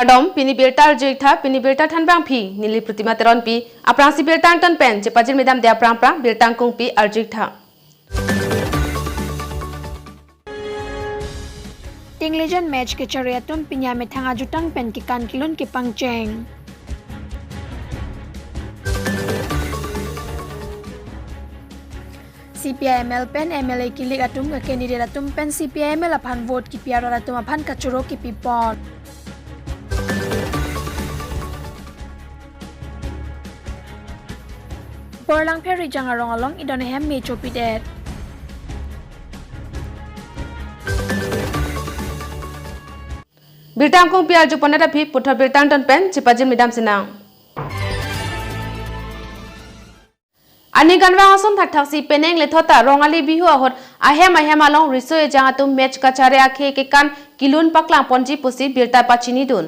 Adom pini biltar jikta pini biltar thanbang phi nili pratima teron pi aprang si biltar ton pen chepajil medam de aprang prang biltar kong pi arjikta Tinglijan match ke chariatun pinya me thanga jutang pen ki kan kilon ki pangcheng CPIML pen MLA kilik atum ka candidate atum pen CPIML aphan vote ki piara atum aphan ka churo ki pipon Porlang pheri jangarong along idonehem me chopidet biltar kong pi arju ponera phi puthor biltar ton pen chepajil medam sinang Ani ganwa ason thak-thak peneng le thota rongali bihu ahot ahem along risoe jangatum match kachare akhe ke kan kilun paklang ponji pusi biltar pachini dun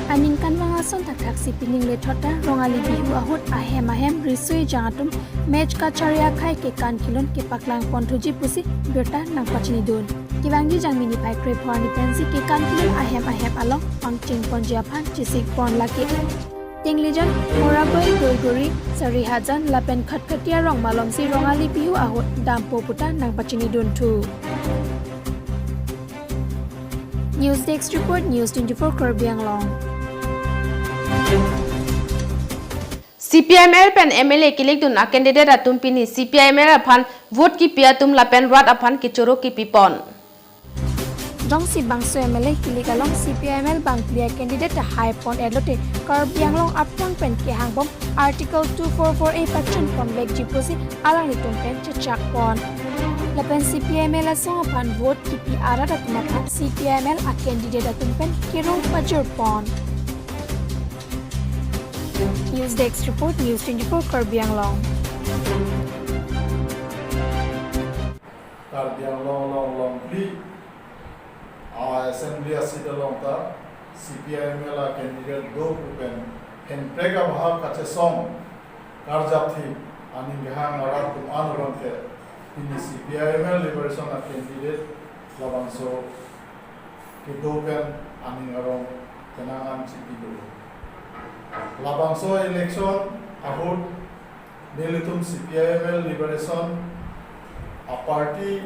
Aning kanwa ason thak-thak peneng le thota rongali bihu ahot ahem risoe jangatum match kachare akhe ke kan kilun ke paklang ponji pusi biltar nang pachini dun Kiwangi jangmini pai kre phwani pensi ke kan kilun ahem along pangching ponji aphan chisik pon laki Tinglijan Moraboy Gurguri Sarihajan Lapen Khatkatia Rong Malomsi Rongali Bihu Ahot Dampo Puta Nang Pachini Dun 2 News Desk Report News.News Karbi ANGLONG CPIML pen MLA kilik dun a candidate atum pini CPIML aphan vote ki pia tum lapen rat aphan ki choro ki pipon Jong si bangso MLA kilik along CPIML bang clear candidate high pon elote Karbi ANGLONG aptang pen ke hangbom Article 2448 pachun pon leg jiposi alang litum pen chachak pon Lapen CPIML asong aphan vote ki pi arat atum aphan CPIML a candidate atum pen kirong pajur pon News Desk Report News.News Karbi ANGLONG Karbi ANGLONG long Assembly seat along the CPIML candidate do kupen henprega bahag kache song karjapthi ani bihang arat tum anuron ke ini CPIML liberation candidate labangso ke do pen ani arong kenangan cipido labangso election ahut nelitum CPIML liberation a party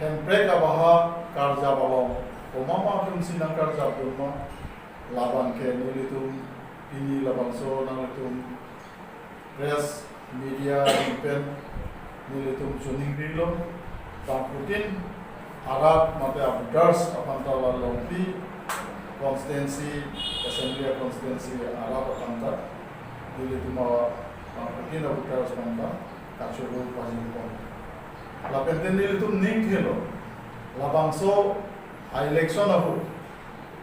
henprega bahag karja balong omama tum sinang karja bulma laban ke nilitum pini labangso nalitum press media pen nilitum suning dilo Putin arat mate abdars apanta lalongpi constituency assembly constituency arat apanta nilitum Putin abdars apanta kachuru pajipon lapen nilitum ning thelo labangso election ahu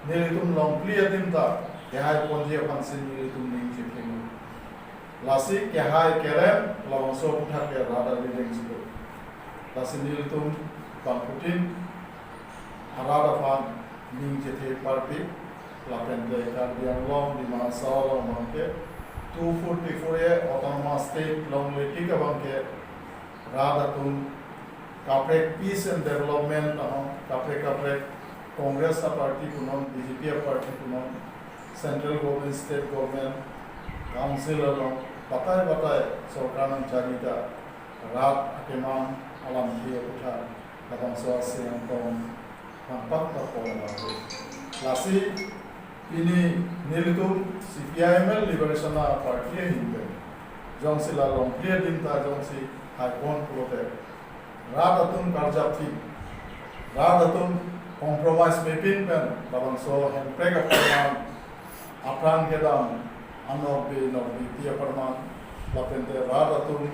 nilitum long clear dimta kehai ponji aphansin nilitum ning chithemu lasi kehai kerem labangso utha ke rada building sibo lasi nilitum Putin arada fan ning chithe party lapen de Karbi ANGLONG di masalo mangke 244 ye autonomous state long leti ka bangke rada tum Kaprek peace and development kaprek Congress party kunon BJP party kunon central government state government council along batai sarkar nang charita rat akeman alam dia utha labang soase yang tom nampak terpola lasi ini nilitum CPIML liberation party himbe jong sila long clear dinta jong si high point protect Radatum karjapthi, Radatum compromise mepin pen, labangso henprega perman, aprang kedam, anobi tiya perman, lapente Radatum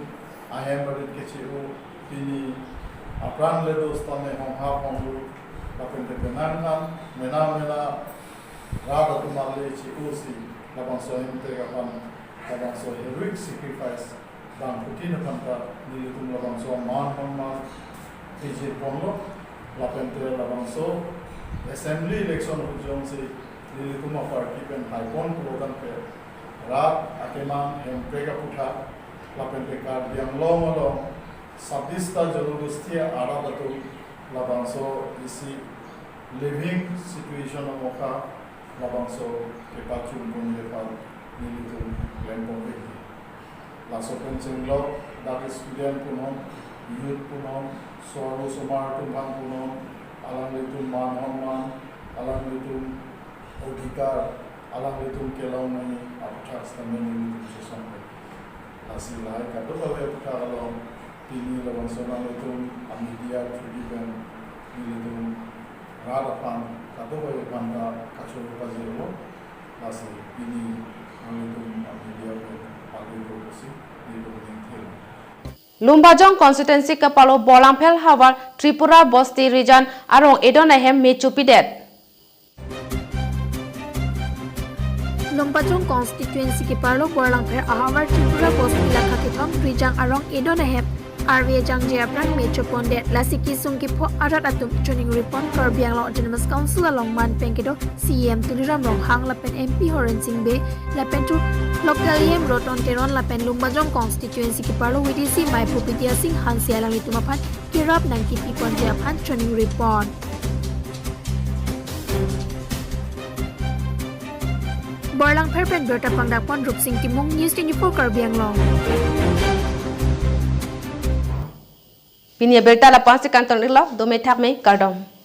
ahem berit keciu, pini aprang ledo stame hongha honglu, lapente penangan, mena Radatum ale ciu si, labangso henprega pan, labangso heroic sacrifice. Dan Putin apanta nilitum labangso man tijir ponlo lapente labangso assembly election hujong si nilitum party pen haipon program pe rat akeman hemprega putha lapente Karbi ANGLONG 26 जनगोष्ठी आराधतु labangso isi living situation of Moka Labangso Kepachun Bunjepal Nilitum Lempong Laso Pensinglo that is student punon youth punon Soru Sumar Tumbang punon Alang Litum Man Alang Litum Odikar Alang Litum Kelau Nani Apachas Tamani Litum Sosam Asilai Kadola Putalo Pini Labangso Litum Amidia Tridivan Nilitum Radapan Kadola Panda Kachuru Pazilo Lasi Pini Nilitum Amidia Pagiro Lumbajong constituency kapalo Bolampel Hawar Tripura Bosti region arong Edonahem Mechupidet. Lumbajong constituency kapalo Bolampel Hawar Tripura Bosti Lakakithom region arong Edonahem Arvia Jangjapran Mechupondet Lasiki Sungkipo Arat Atum Joining Report Karbi Autonomous Council along Man Penkido CM Tuliram Rong Hang Lapen MP Horen Singh Bay Lapen to Local EM Roton Teron Lapen Lumbajong constituency Kipalo WDC Mai Pupitia Singh Hansia Langitumapan Kirab Nangkipi Ponjapan Joining Report Borlang Perpen Berta Pangdakpon Rup Singh Kimung News.News Karbi Anglong Pinia berta la pansi kantor nilap do metak me kardom.